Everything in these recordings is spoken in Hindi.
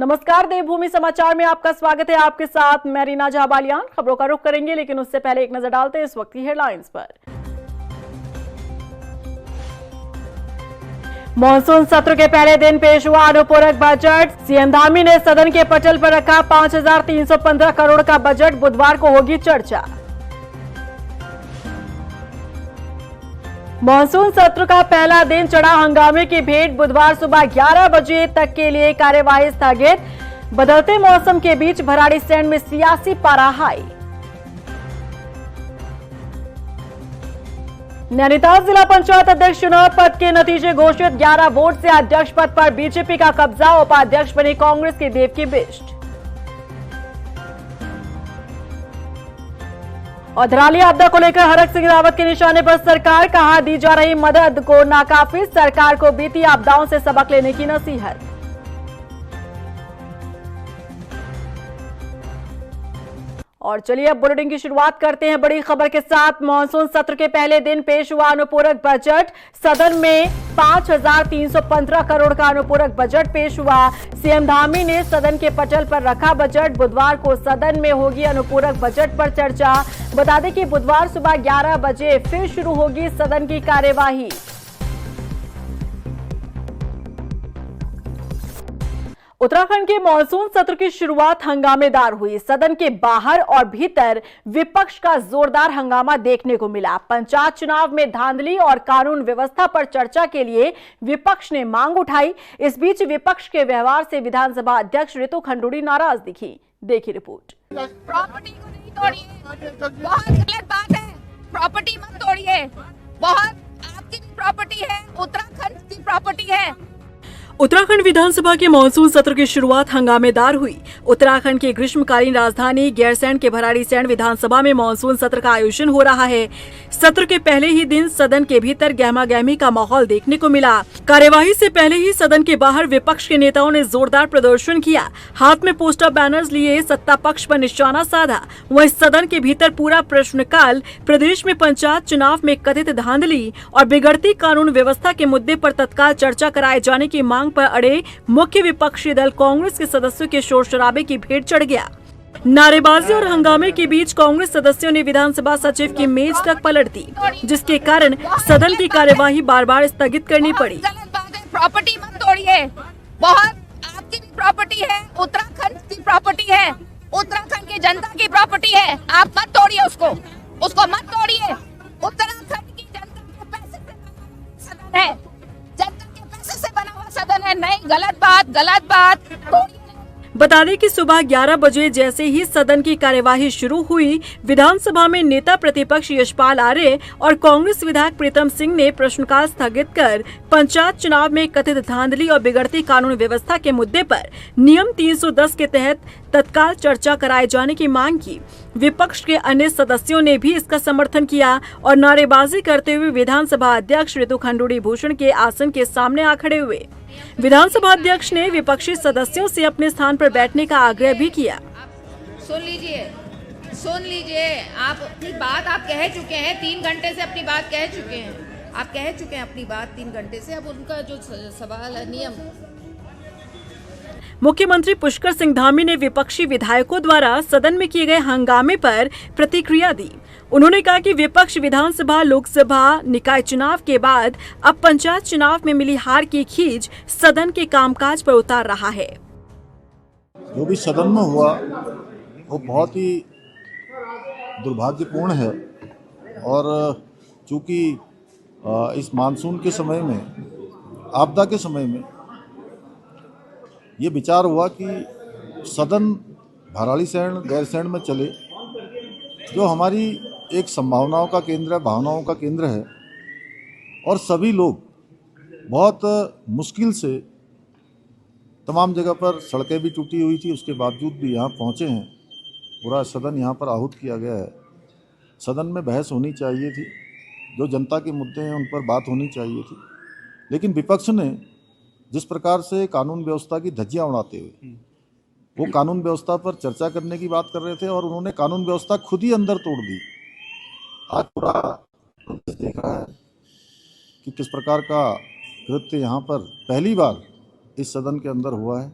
नमस्कार, देवभूमि समाचार में आपका स्वागत है। आपके साथ मैं रीना झाबालियान। खबरों का रुख करेंगे, लेकिन उससे पहले एक नजर डालते हैं इस वक्त की हेडलाइंस पर। मॉनसून सत्र के पहले दिन पेश हुआ अनुपूरक बजट। सीएम धामी ने सदन के पटल पर रखा 5,315 करोड़ का बजट। बुधवार को होगी चर्चा। मॉनसून सत्र का पहला दिन चढ़ा हंगामे की भेंट। बुधवार सुबह 11 बजे तक के लिए कार्यवाही स्थगित। बदलते मौसम के बीच भराड़ीसैंण में सियासी पारा हाई। नैनीताल जिला पंचायत अध्यक्ष चुनाव पद के नतीजे घोषित। 11 वोट से अध्यक्ष पद पर बीजेपी का कब्जा। उपाध्यक्ष बनी कांग्रेस की देवकी बिष्ट। और धराली आपदा को लेकर हरक सिंह रावत के निशाने पर सरकार। कहा, दी जा रही मदद को नाकाफी। सरकार को बीती आपदाओं से सबक लेने की नसीहत। और चलिए अब बुलेटिन की शुरुआत करते हैं बड़ी खबर के साथ। मॉनसून सत्र के पहले दिन पेश हुआ अनुपूरक बजट। सदन में 5,315 करोड़ का अनुपूरक बजट पेश हुआ। सीएम धामी ने सदन के पटल पर रखा बजट। बुधवार को सदन में होगी अनुपूरक बजट पर चर्चा। बता दें कि बुधवार सुबह 11 बजे फिर शुरू होगी सदन की कार्यवाही। उत्तराखंड के मॉनसून सत्र की शुरुआत हंगामेदार हुई। सदन के बाहर और भीतर विपक्ष का जोरदार हंगामा देखने को मिला। पंचायत चुनाव में धांधली और कानून व्यवस्था पर चर्चा के लिए विपक्ष ने मांग उठाई। इस बीच विपक्ष के व्यवहार से विधानसभा अध्यक्ष रितु खंडूड़ी नाराज दिखी। देखिए रिपोर्ट। प्रॉपर्टी को नहीं तोड़िए, बहुत गलत बात है। प्रॉपर्टी मत तोड़िए, बहुत आपकी भी प्रॉपर्टी है, उत्तराखंड की प्रॉपर्टी है। उत्तराखंड विधानसभा के मॉनसून सत्र की शुरुआत हंगामेदार हुई। उत्तराखंड की ग्रीष्मकालीन राजधानी गैरसैंण के भराड़ीसैंण विधानसभा में मॉनसून सत्र का आयोजन हो रहा है। सत्र के पहले ही दिन सदन के भीतर गहमा-गहमी का माहौल देखने को मिला। कार्यवाही से पहले ही सदन के बाहर विपक्ष के नेताओं ने जोरदार प्रदर्शन किया। हाथ में पोस्टर बैनर्स लिए सत्ता पक्ष पर निशाना साधा। वहीं सदन के भीतर पूरा प्रश्नकाल प्रदेश में पंचायत चुनाव में कथित धांधली और बिगड़ती कानून व्यवस्था के मुद्दे पर तत्काल चर्चा कराए जाने की मांग पर अड़े मुख्य विपक्षी दल कांग्रेस के सदस्यों के शोर शराबे की भेंट चढ़ गया। नारेबाजी और हंगामे के बीच कांग्रेस सदस्यों ने विधानसभा सचिव की मेज तक पलट दी, जिसके कारण सदन की कार्यवाही बार-बार स्थगित करनी पड़ी। प्रॉपर्टी मत तोड़िए, बहुत आपकी भी प्रॉपर्टी है, उत्तराखंड की प्रॉपर्टी है, उत्तराखंड की जनता की प्रॉपर्टी है। आप मत तोड़िए उसको मत तोड़िए। उत्तराखंड की जनता के पैसे से सदन है, जनता के पैसे से बना हुआ सदन है। नहीं, गलत बात। बता दें कि सुबह 11 बजे जैसे ही सदन की कार्यवाही शुरू हुई, विधानसभा में नेता प्रतिपक्ष यशपाल आर्य और कांग्रेस विधायक प्रीतम सिंह ने प्रश्नकाल स्थगित कर पंचायत चुनाव में कथित धांधली और बिगड़ती कानून व्यवस्था के मुद्दे पर नियम 310 के तहत तत्काल चर्चा कराए जाने की मांग की। विपक्ष के अन्य सदस्यों ने भी इसका समर्थन किया और नारेबाजी करते हुए विधानसभा अध्यक्ष रितु खंडूड़ी भूषण के आसन के सामने आ खड़े हुए। विधानसभा अध्यक्ष ने विपक्षी सदस्यों से अपने स्थान पर बैठने का आग्रह भी किया। सुन लीजिए, आप अपनी बात आप कह चुके हैं। 3 घंटे से अपनी बात कह चुके हैं। आप कह चुके हैं अपनी बात 3 घंटे से। अब उनका जो सवाल है नियम। मुख्यमंत्री पुष्कर सिंह धामी ने विपक्षी विधायकों द्वारा सदन में किए गए हंगामे पर प्रतिक्रिया दी। उन्होंने कहा कि विपक्ष विधानसभा लोकसभा निकाय चुनाव के बाद अब पंचायत चुनाव में मिली हार की खींच सदन के कामकाज पर उतार रहा है। जो भी सदन में हुआ वो बहुत ही दुर्भाग्यपूर्ण है। और चूंकि इस मानसून के समय में, आपदा के समय में ये विचार हुआ कि सदन भराड़ीसैंण गैरसैंण में चले, जो हमारी एक संभावनाओं का केंद्र है, भावनाओं का केंद्र है। और सभी लोग बहुत मुश्किल से, तमाम जगह पर सड़कें भी टूटी हुई थी, उसके बावजूद भी यहाँ पहुँचे हैं। पूरा सदन यहाँ पर आहूत किया गया है। सदन में बहस होनी चाहिए थी, जो जनता के मुद्दे हैं उन पर बात होनी चाहिए थी। लेकिन विपक्ष ने जिस प्रकार से कानून व्यवस्था की धज्जियाँ उड़ाते हुए वो कानून व्यवस्था पर चर्चा करने की बात कर रहे थे, और उन्होंने कानून व्यवस्था खुद ही अंदर तोड़ दी। आज पूरा देख रहा है कि किस प्रकार का कृत्य यहाँ पर पहली बार इस सदन के अंदर हुआ है।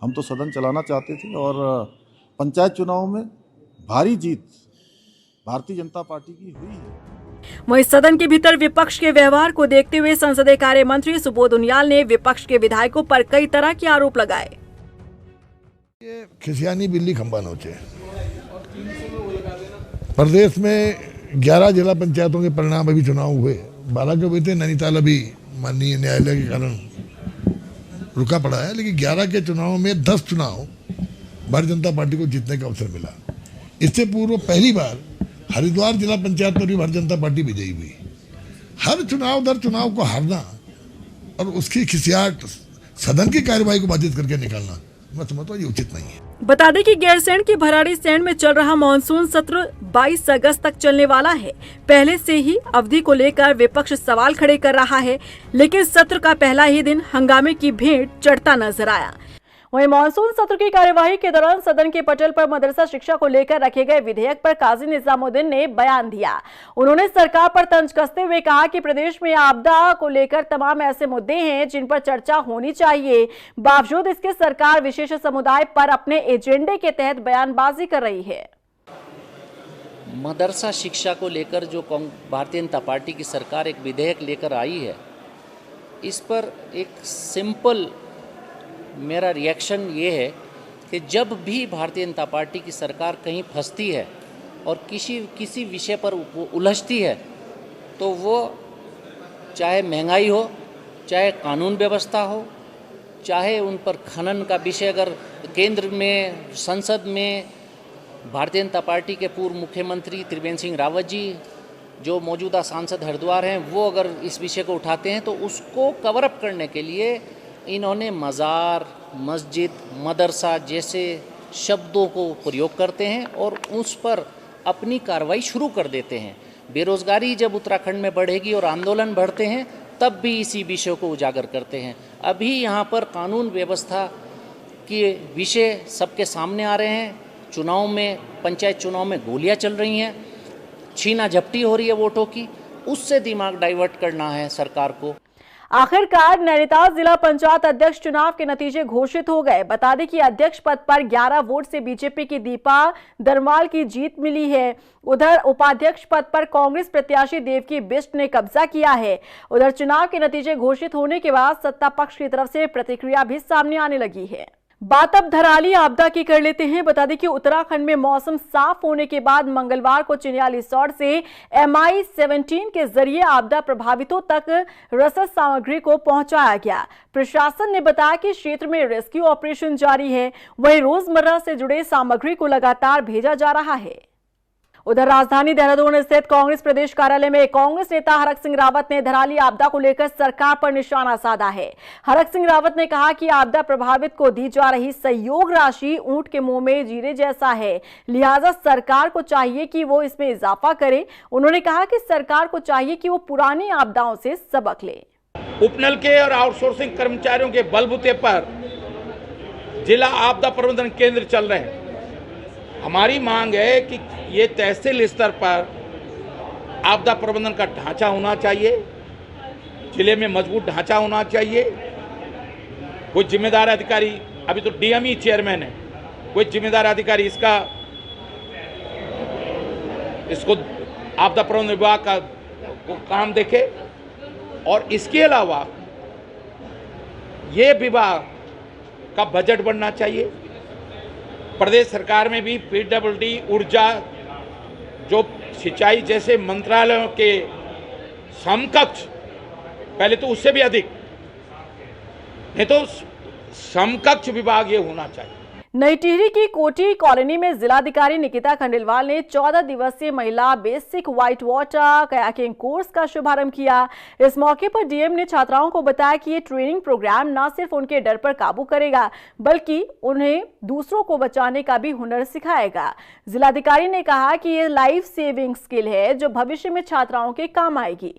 हम तो सदन चलाना चाहते थे और पंचायत चुनाव में भारी जीत भारतीय जनता पार्टी की हुई है। वहीं सदन के भीतर विपक्ष के व्यवहार को देखते हुए संसदीय कार्य मंत्री सुबोध उनियाल ने विपक्ष के विधायकों पर कई तरह के आरोप लगाए। ये खिसियानी बिल्ली खंबा नोचे। प्रदेश में 11 जिला पंचायतों के परिणाम अभी चुनाव हुए, 12 के हुए थे। नैनीताल अभी माननीय न्यायालय के कारण रुका पड़ा है, लेकिन 11 के चुनाव में 10 चुनाव भारतीय जनता पार्टी को जीतने का अवसर मिला। इससे पूर्व पहली बार हरिद्वार जिला पंचायत पर भी भारतीय जनता पार्टी विजयी हुई। हर चुनाव दर चुनाव को हारना और उसकी खिसियाट सदन की कार्यवाही को बाधित करके निकालना, मैं समझता हूँ ये उचित नहीं है। बता दें कि गैरसैंण के भराड़ीसैंण में चल रहा मानसून सत्र 22 अगस्त तक चलने वाला है। पहले से ही अवधि को लेकर विपक्ष सवाल खड़े कर रहा है, लेकिन सत्र का पहला ही दिन हंगामे की भेंट चढ़ता नजर आया। वहीं मानसून सत्र की कार्यवाही के दौरान सदन के पटल पर मदरसा शिक्षा को लेकर रखे गए विधेयक पर काजी निजामुद्दीन ने बयान दिया। उन्होंने सरकार पर तंज कसते हुए कहा कि प्रदेश में आपदा को लेकर तमाम ऐसे मुद्दे हैं जिन पर चर्चा होनी चाहिए, बावजूद इसके सरकार विशेष समुदाय पर अपने एजेंडे के तहत बयानबाजी कर रही है। मदरसा शिक्षा को लेकर जो भारतीय जनता पार्टी की सरकार एक विधेयक लेकर आई है, इस पर एक सिंपल मेरा रिएक्शन ये है कि जब भी भारतीय जनता पार्टी की सरकार कहीं फंसती है और किसी विषय पर उलझती है, तो वो चाहे महंगाई हो, चाहे कानून व्यवस्था हो, चाहे उन पर खनन का विषय, अगर केंद्र में संसद में भारतीय जनता पार्टी के पूर्व मुख्यमंत्री त्रिवेंद्र सिंह रावत जी जो मौजूदा सांसद हरिद्वार हैं, वो अगर इस विषय को उठाते हैं तो उसको कवर अप करने के लिए इन्होंने मज़ार, मस्जिद, मदरसा जैसे शब्दों को प्रयोग करते हैं और उस पर अपनी कार्रवाई शुरू कर देते हैं। बेरोज़गारी जब उत्तराखंड में बढ़ेगी और आंदोलन बढ़ते हैं, तब भी इसी विषय को उजागर करते हैं। अभी यहाँ पर कानून व्यवस्था के विषय सबके सामने आ रहे हैं। चुनाव में, पंचायत चुनाव में गोलियाँ चल रही हैं, छीना झपटी हो रही है वोटों की, उससे दिमाग डाइवर्ट करना है सरकार को। आखिरकार नैनीताल जिला पंचायत अध्यक्ष चुनाव के नतीजे घोषित हो गए। बता दें कि अध्यक्ष पद पर 11 वोट से बीजेपी की दीपा दरमाल की जीत मिली है। उधर उपाध्यक्ष पद पर कांग्रेस प्रत्याशी देवकी बिष्ट ने कब्जा किया है। उधर चुनाव के नतीजे घोषित होने के बाद सत्ता पक्ष की तरफ से प्रतिक्रिया भी सामने आने लगी है। बात अब धराली आपदा की कर लेते हैं। बता दें कि उत्तराखंड में मौसम साफ होने के बाद मंगलवार को चिन्यालीसौड़ से MI-17 के जरिए आपदा प्रभावितों तक रसद सामग्री को पहुंचाया गया। प्रशासन ने बताया कि क्षेत्र में रेस्क्यू ऑपरेशन जारी है, वहीं रोजमर्रा से जुड़े सामग्री को लगातार भेजा जा रहा है। उधर राजधानी देहरादून स्थित कांग्रेस प्रदेश कार्यालय में कांग्रेस नेता हरक सिंह रावत ने धराली आपदा को लेकर सरकार पर निशाना साधा है। हरक सिंह रावत ने कहा कि आपदा प्रभावित को दी जा रही सहयोग राशि ऊंट के मुंह में जीरे जैसा है, लिहाजा सरकार को चाहिए कि वो इसमें इजाफा करे। उन्होंने कहा कि सरकार को चाहिए कि वो पुरानी आपदाओं से सबक ले। उपनल के और आउटसोर्सिंग कर्मचारियों के बलबूते पर जिला आपदा प्रबंधन केंद्र चल रहे हैं। हमारी मांग है कि ये तहसील स्तर पर आपदा प्रबंधन का ढांचा होना चाहिए, जिले में मजबूत ढांचा होना चाहिए। कोई जिम्मेदार अधिकारी, अभी तो DME चेयरमैन है, कोई जिम्मेदार अधिकारी इसको आपदा प्रबंधन विभाग का को काम देखे। और इसके अलावा ये विभाग का बजट बढ़ना चाहिए। प्रदेश सरकार में भी PWD, ऊर्जा, जो सिंचाई जैसे मंत्रालयों के समकक्ष, पहले तो उससे भी अधिक, नहीं तो समकक्ष विभाग ये होना चाहिए। नई टिहरी की कोटी कॉलोनी में जिलाधिकारी निकिता खंडेलवाल ने 14 दिवसीय महिला basic white water kayaking course का शुभारंभ किया। इस मौके पर डीएम ने छात्राओं को बताया कि ये ट्रेनिंग प्रोग्राम न सिर्फ उनके डर पर काबू करेगा, बल्कि उन्हें दूसरों को बचाने का भी हुनर सिखाएगा। जिलाधिकारी ने कहा कि ये लाइफ सेविंग स्किल है जो भविष्य में छात्राओं के काम आएगी।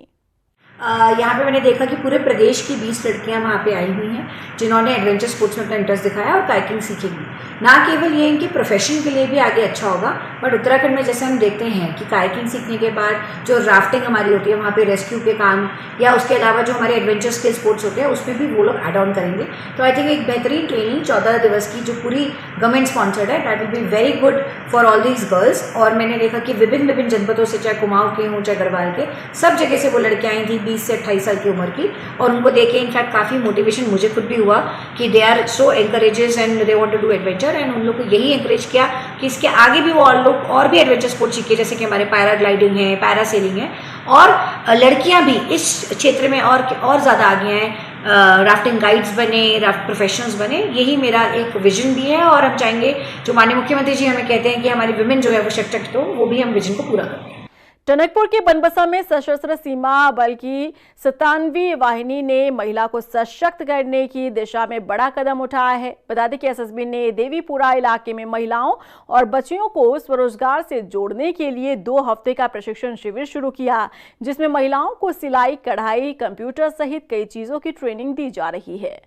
यहाँ पे मैंने देखा कि पूरे प्रदेश की 20 लड़कियाँ वहाँ पे आई हुई हैं जिन्होंने एडवेंचर स्पोर्ट्स में अपना इंटरेस्ट दिखाया और काइकिंग सीखेंगी। ना केवल ये इनके प्रोफेशन के लिए भी आगे अच्छा होगा, बट उत्तराखंड में जैसे हम देखते हैं कि काइकिंग सीखने के बाद जो राफ्टिंग हमारी होती है वहाँ पे रेस्क्यू के काम या उसके अलावा जो हमारे एडवेंचर के स्पोर्ट्स होते हैं उसमें भी वो लोग एड ऑन करेंगे। तो आई थिंक एक बेहतरीन ट्रेनिंग 14 दिवस की जो पूरी गवर्नमेंट स्पॉन्सर्ड है, that will be very good for all these girls. और मैंने देखा कि विभिन्न जनपदों से, चाहे कुमाऊं के हों चाहे गढ़वाल के, सब जगह से वो लड़कियाँ आई थी 20 से 28 साल की उम्र की, और उनको देख के इनफैक्ट काफ़ी मोटिवेशन मुझे खुद भी हुआ कि they are so encourages and they want to do adventure. एंड उन लोग को यही एनकरेज किया कि इसके आगे भी वो और लोग और भी एडवेंचर स्पोर्ट्स सीखे, जैसे कि हमारे पैराग्लाइडिंग है, पैरासेलिंग है, और लड़कियां भी इस क्षेत्र में और ज़्यादा आगे हैं, राफ्टिंग गाइड्स बने, राफ्ट प्रोफेशनल्स बने। यही मेरा एक विजन भी है और हम चाहेंगे, जो माननीय मुख्यमंत्री जी हमें कहते हैं कि हमारी विमेन जो है वो सशक्त हो, वो भी हम विजन को पूरा करें। टनकपुर के बनबसा में सशस्त्र सीमा बल की 97वीं वाहिनी ने महिला को सशक्त करने की दिशा में बड़ा कदम उठाया है। बता दें कि एसएसबी ने देवीपुरा इलाके में महिलाओं और बच्चियों को स्वरोजगार से जोड़ने के लिए 2 हफ्ते का प्रशिक्षण शिविर शुरू किया, जिसमें महिलाओं को सिलाई, कढ़ाई, कंप्यूटर सहित कई चीजों की ट्रेनिंग दी जा रही है।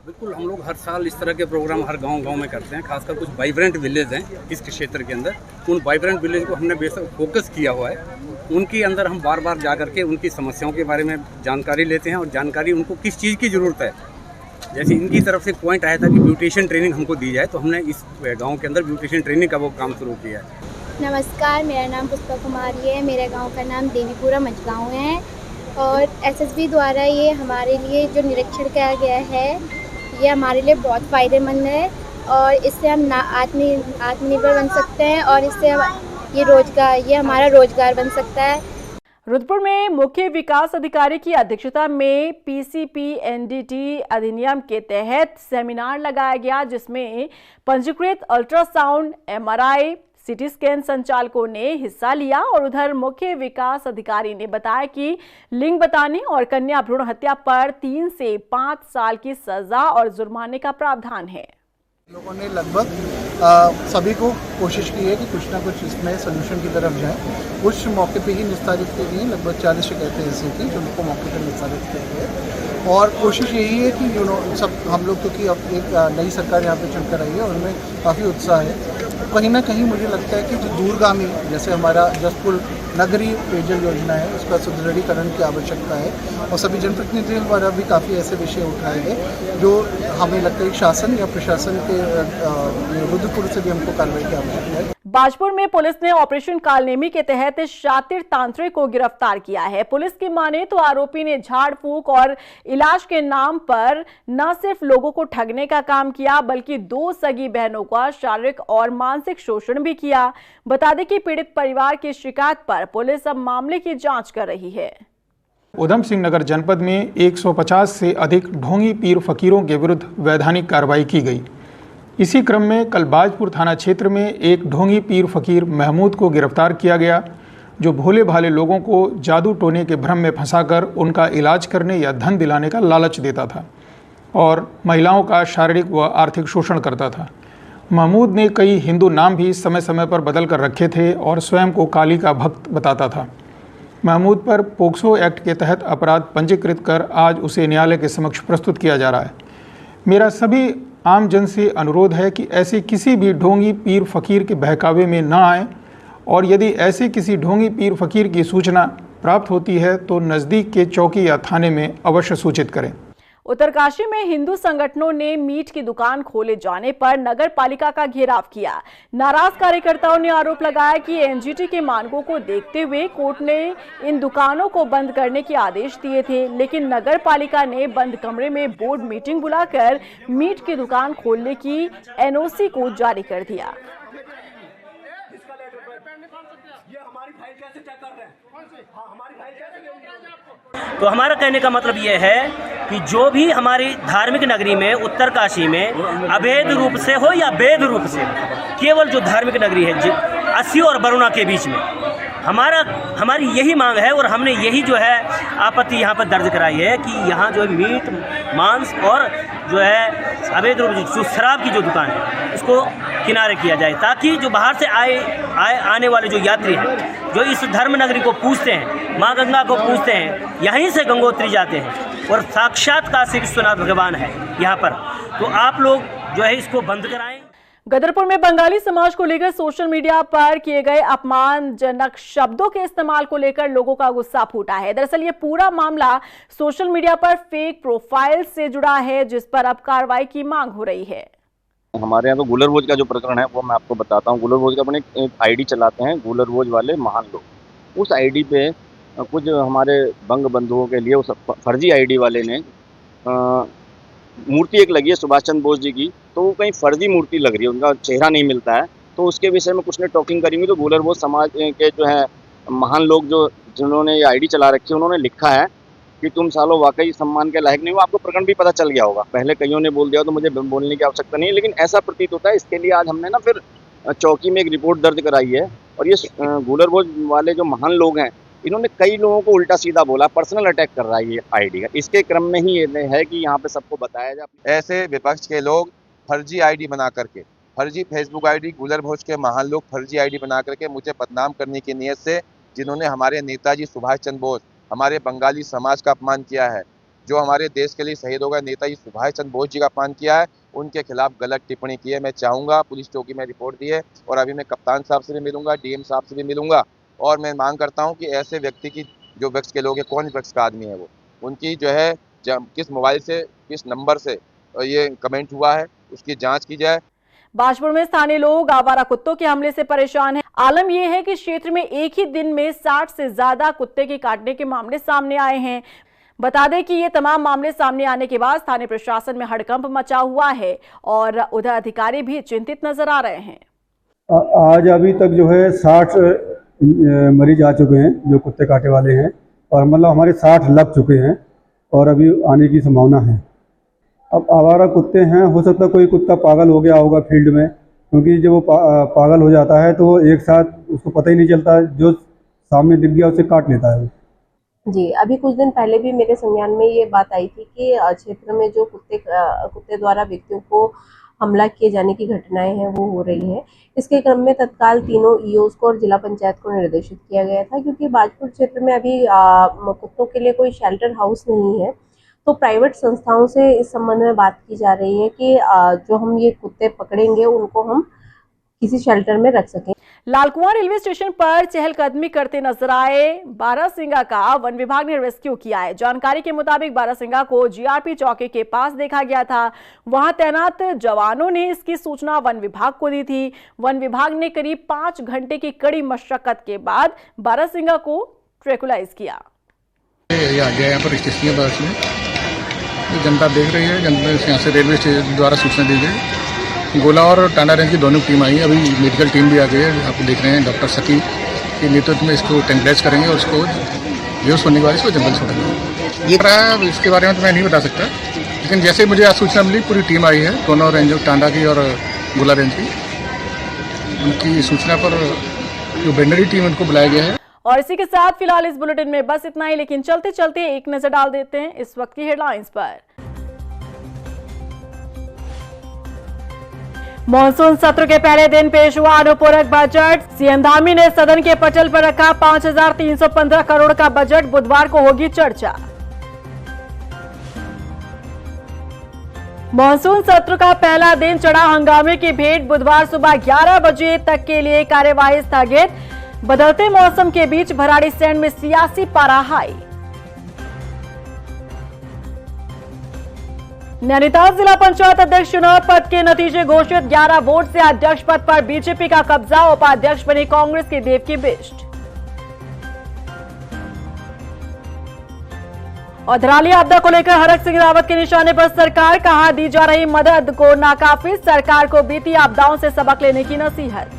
बिल्कुल, हम लोग हर साल इस तरह के प्रोग्राम हर गांव में करते हैं। खासकर कुछ वाइब्रेंट विलेज हैं इस क्षेत्र के अंदर, उन वाइब्रेंट विलेज को हमने बेशक फोकस किया हुआ है। उनके अंदर हम बार बार जा करके उनकी समस्याओं के बारे में जानकारी लेते हैं और जानकारी उनको किस चीज़ की ज़रूरत है। जैसे इनकी तरफ से पॉइंट आया था कि ब्यूटिशियन ट्रेनिंग हमको दी जाए, तो हमने इस गाँव के अंदर ब्यूटिशियन ट्रेनिंग का वो काम शुरू किया है। नमस्कार, मेरा नाम पुष्पा कुमारी है। मेरे गाँव का नाम देवीपुरा मझगाँव है और एसएसबी द्वारा ये हमारे लिए जो निरीक्षण किया गया है ये हमारे लिए बहुत फ़ायदेमंद है और इससे हम आत्मनिर्भर बन सकते हैं और इससे ये हमारा रोजगार बन सकता है। रुद्रपुर में मुख्य विकास अधिकारी की अध्यक्षता में पीसीपीएनडीटी अधिनियम के तहत सेमिनार लगाया गया, जिसमें पंजीकृत अल्ट्रासाउंड, एमआरआई, सिटी स्कैन संचालकों ने हिस्सा लिया। और उधर मुख्य विकास अधिकारी ने बताया कि लिंग बताने और कन्या भ्रूण हत्या पर 3 से 5 साल की सजा और जुर्माने का प्रावधान है। लोगों ने लगभग सभी को कोशिश की है कि कुछ ना कुछ इसमें सोल्यूशन की तरफ जाएं। कुछ मौके पे ही निस्तारित की गई, लगभग 40 शिकायतें ऐसी थी जो उनको मौके पर निस्तारित किए गए। और कोशिश यही है कि सब हम लोग, क्योंकि अब एक नई सरकार यहाँ पे चुनकर आई है और उनमें काफ़ी उत्साह है। कहीं ना कहीं मुझे लगता है कि जो दूरगामी, जैसे हमारा जसपुर नगरीय पेयजल योजना है, उसका सुदृढ़ीकरण की आवश्यकता है और सभी जनप्रतिनिधियों द्वारा भी काफ़ी ऐसे विषय उठाए गए जो हमें लगता है शासन या प्रशासन के रुद्रपुर से भी हमको कार्रवाई की आवश्यकता है। बाजपुर में पुलिस ने ऑपरेशन कालनेमी के तहत शातिर तांत्रिक को गिरफ्तार किया है। पुलिस की माने तो आरोपी ने झाड़ फूक और इलाज के नाम पर न सिर्फ लोगों को ठगने का काम किया, बल्कि 2 सगी बहनों का शारीरिक और मानसिक शोषण भी किया। बता दें कि पीड़ित परिवार की शिकायत पर पुलिस अब मामले की जांच कर रही है। उधम सिंह नगर जनपद में 150 से अधिक ढोंगी पीर फकीरों के विरुद्ध वैधानिक कार्रवाई की गई। इसी क्रम में कल बाजपुर थाना क्षेत्र में एक ढोंगी पीर फकीर महमूद को गिरफ्तार किया गया, जो भोले भाले लोगों को जादू टोने के भ्रम में फंसाकर उनका इलाज करने या धन दिलाने का लालच देता था और महिलाओं का शारीरिक व आर्थिक शोषण करता था। महमूद ने कई हिंदू नाम भी समय समय पर बदल कर रखे थे और स्वयं को काली का भक्त बताता था। महमूद पर पोक्सो एक्ट के तहत अपराध पंजीकृत कर आज उसे न्यायालय के समक्ष प्रस्तुत किया जा रहा है। मेरा सभी आम जन से अनुरोध है कि ऐसे किसी भी ढोंगी पीर फकीर के बहकावे में न आए और यदि ऐसे किसी ढोंगी पीर फकीर की सूचना प्राप्त होती है तो नज़दीक के चौकी या थाने में अवश्य सूचित करें। उत्तरकाशी में हिंदू संगठनों ने मीट की दुकान खोले जाने पर नगर पालिका का घेराव किया। नाराज कार्यकर्ताओं ने आरोप लगाया कि एनजीटी के मानकों को देखते हुए कोर्ट ने इन दुकानों को बंद करने के आदेश दिए थे, लेकिन नगर पालिका ने बंद कमरे में बोर्ड मीटिंग बुलाकर मीट की दुकान खोलने की एनओसी को जारी कर दिया। तो हमारा कहने का मतलब ये है कि जो भी हमारी धार्मिक नगरी में उत्तरकाशी में अवैध रूप से हो या वैध रूप से, केवल जो धार्मिक नगरी है 80 और बरुणा के बीच में, हमारी यही मांग है और हमने यही जो है आपत्ति यहाँ पर दर्ज कराई है कि यहाँ जो है मीट, मांस और जो है अवैध रूप से शराब की जो दुकान है उसको किनारे किया जाए, ताकि जो बाहर से आने वाले जो यात्री हैं, जो इस धर्म नगरी को पूजते हैं, माँ गंगा को पूजते हैं, यहीं से गंगोत्री जाते हैं और साक्षात काशी विश्वनाथ भगवान है यहाँ पर, तो आप लोग जो है इसको बंद कराएं। गदरपुर में बंगाली समाज को लेकर सोशल मीडिया पर किए गए अपमानजनक शब्दों के इस्तेमाल को लेकर लोगों का गुस्सा फूटा है। दरअसल ये पूरा मामला सोशल मीडिया पर फेक प्रोफाइल से जुड़ा है, जिस पर अब कार्रवाई की मांग हो रही है। हमारे यहाँ तो गूलर भोज का जो प्रकरण है वो मैं आपको बताता हूँ। गूलर भोज का अपने एक आईडी चलाते हैं गूलर भोज वाले महान लोग। उस आईडी पे कुछ हमारे बंग बंधुओं के लिए उस फर्जी आईडी वाले ने मूर्ति एक लगी है सुभाष चंद्र बोस जी की, तो वो कहीं फर्जी मूर्ति लग रही है, उनका चेहरा नहीं मिलता है। तो उसके विषय में कुछ ने टॉकिंग करी हुई, तो गूलर भोज समाज के जो है महान लोग जो जिन्होंने ये आईडी चला रखी है, उन्होंने लिखा है कि तुम सालों वाकई सम्मान के लायक नहीं हो। आपको प्रकरण भी पता चल गया होगा, पहले कईयों ने बोल दिया तो मुझे बोलने की आवश्यकता नहीं है, लेकिन ऐसा प्रतीत होता है। इसके लिए आज हमने ना फिर चौकी में एक रिपोर्ट दर्ज कराई है, और ये गूलर भोज वाले जो महान लोग हैं, इन्होंने कई लोगों को उल्टा सीधा बोला, पर्सनल अटैक कर रहा है ये आईडी का। इसके क्रम में ही ये है कि यहाँ पे सबको बताया जाए। ऐसे विपक्ष के लोग फर्जी आईडी बना करके, फर्जी फेसबुक आईडी, गूलर भोज के महान लोग फर्जी आईडी बना करके मुझे बदनाम करने की नीयत से, जिन्होंने हमारे नेताजी सुभाष चंद्र बोस, हमारे बंगाली समाज का अपमान किया है, जो हमारे देश के लिए शहीद हो गए नेताजी सुभाष चंद्र बोस जी का अपमान किया है, उनके खिलाफ गलत टिप्पणी की है। मैं चाहूँगा, पुलिस चौकी में रिपोर्ट दी है और अभी मैं कप्तान साहब से भी मिलूंगा, डीएम साहब से भी मिलूंगा, और मैं मांग करता हूं कि ऐसे व्यक्ति की, जो विपक्ष के लोग हैं, कौन विपक्ष का आदमी है वो, उनकी जो है किस मोबाइल से किस नंबर से ये कमेंट हुआ है उसकी जांच की जाए। बाजपुर में स्थानीय लोग आवारा कुत्तों के हमले से परेशान हैं। आलम यह है कि क्षेत्र में एक ही दिन में 60 से ज्यादा कुत्ते के काटने के मामले सामने आए हैं। बता दें कि ये तमाम मामले सामने आने के बाद स्थानीय प्रशासन में हड़कंप मचा हुआ है और उधर अधिकारी भी चिंतित नजर आ रहे हैं। आज अभी तक जो है 60 मरीज आ चुके हैं जो कुत्ते काटे वाले हैं, और मतलब हमारे 60 लग चुके हैं और अभी आने की संभावना है। अब आवारा कुत्ते हैं, हो सकता है कोई कुत्ता पागल हो गया होगा फील्ड में, क्योंकि जब वो पागल हो जाता है तो वो एक साथ उसको पता ही नहीं चलता, जो सामने दिख गया उसे काट लेता है। जी, अभी कुछ दिन पहले भी मेरे संज्ञान में ये बात आई थी कि क्षेत्र में जो कुत्ते द्वारा व्यक्तियों को हमला किए जाने की घटनाएं हैं वो हो रही हैं। इसके क्रम में तत्काल तीनों ईओस को और जिला पंचायत को निर्देशित किया गया था, क्योंकि बाजपुर क्षेत्र में अभी कुत्तों के लिए कोई शेल्टर हाउस नहीं है, तो प्राइवेट संस्थाओं से इस संबंध में बात की जा रही है कि जो हम ये कुत्ते पकड़ेंगे उनको हम किसी शेल्टर में रख सकें। लालकुआं रेलवे स्टेशन पर चहलकदमी करते नजर आए बारहसिंगा का वन विभाग ने रेस्क्यू किया है। जानकारी के मुताबिक बारहसिंगा को जीआरपी चौकी के पास देखा गया था। वहां तैनात जवानों ने इसकी सूचना वन विभाग को दी थी। वन विभाग ने करीब 5 घंटे की कड़ी मशक्कत के बाद बारहसिंगा को ट्रैकुलाइज किया। यहाँ पर स्टेशन में जनता देख रही है, जनता यहाँ से रेलवे स्टेशन द्वारा सूचना दी गई। गोला और टांडा रेंज की दोनों टीम आई है, अभी मेडिकल टीम भी आ गई है। आप देख रहे हैं डॉक्टर सकी के नेतृत्व में इसको टेम्परेचर करेंगे और इसको बेहोश होने के बाद इसको जंगल छोड़ेंगे। ये रहा है, इसके बारे में तो मैं नहीं बता सकता, लेकिन जैसे मुझे आज सूचना मिली पूरी टीम आई है, दोनों रेंज टांडा की और गोला रेंज की। उनकी सूचना पर जो वेटरनरी टीम उनको बुलाया गया है। और इसी के साथ फिलहाल इस बुलेटिन में बस इतना ही, लेकिन चलते चलते एक नजर डाल देते हैं इस वक्त की हेडलाइंस पर। मॉनसून सत्र के पहले दिन पेश हुआ अनुपूरक बजट। सीएम धामी ने सदन के पटल पर रखा 5,315 करोड़ का बजट। बुधवार को होगी चर्चा। मॉनसून सत्र का पहला दिन चढ़ा हंगामे की भेंट। बुधवार सुबह 11 बजे तक के लिए कार्यवाही स्थगित। बदलते मौसम के बीच भराड़ीसैंण में सियासी पारा हाई। नैनीताल जिला पंचायत अध्यक्ष चुनाव पद के नतीजे घोषित। 11 वोट से अध्यक्ष पद पर बीजेपी का कब्जा। उपाध्यक्ष बनी कांग्रेस की देवकी बिष्ट। और धराली आपदा को लेकर हरक सिंह रावत के निशाने पर सरकार। कहा दी जा रही मदद को नाकाफी। सरकार को बीती आपदाओं से सबक लेने की नसीहत।